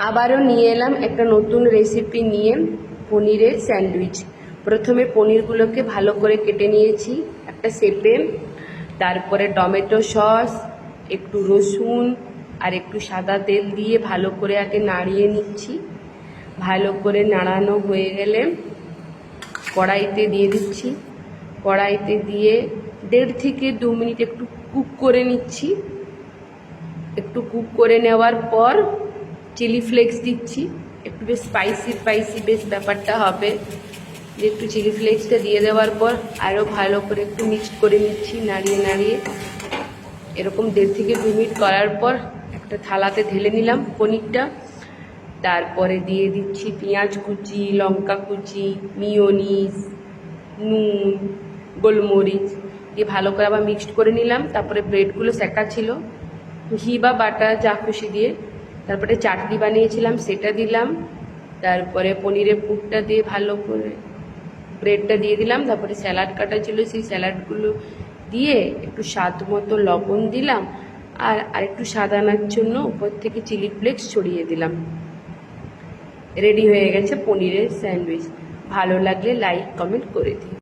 আবারও নিয়ে এলাম একটা নতুন রেসিপি নিয়ে, পনিরের স্যান্ডউইচ। প্রথমে পনিরগুলোকে ভালো করে কেটে নিয়েছি একটা শেপে। তারপরে টমেটো সস, একটু রসুন আর একটু সাদা তেল দিয়ে ভালো করে আগে নাড়িয়ে নিচ্ছি। ভালো করে নাড়ানো হয়ে গেলে কড়াইতে দিয়ে দিচ্ছি। কড়াইতে দিয়ে 1.5 থেকে 2 মিনিট একটু কুক করে নিচ্ছি। একটু কুক করে নেওয়ার পর চিলি ফ্লেক্স দিচ্ছি। একটু বেশ স্পাইসি বেশ ব্যাপারটা হবে, যে একটু চিলি ফ্লেক্সটা দিয়ে দেওয়ার পর আরও ভালো করে একটু মিক্সড করে নিচ্ছি, নাড়িয়ে এরকম 1.5 থেকে 2 মিনিট করার পর একটা থালাতে ঢেলে নিলাম পনিরটা। তারপরে দিয়ে দিচ্ছি পেঁয়াজ কুচি, লঙ্কা কুচি, মিয়োনিজ, নুন, গোলমরিচ দিয়ে ভালো করে আবার মিক্সড করে নিলাম। তারপরে ব্রেডগুলো সেকা ছিল, ঘি বা বাটার যা খুশি দিয়ে। তারপরে চাটনি বানিয়েছিলাম সেটা দিলাম। তারপরে পনিরের পুরটা দিয়ে ভালো করে ব্রেডটা দিয়ে দিলাম। তারপরে স্যালাড কাটা ছিল, সেই স্যালাডগুলো দিয়ে একটু স্বাদ মতো লবণ দিলাম, আর একটু স্বাদ আনার জন্য উপর থেকে চিলি ফ্লেক্স ছড়িয়ে দিলাম। রেডি হয়ে গেছে পনিরের স্যান্ডউইচ। ভালো লাগলে লাইক কমেন্ট করে দিন।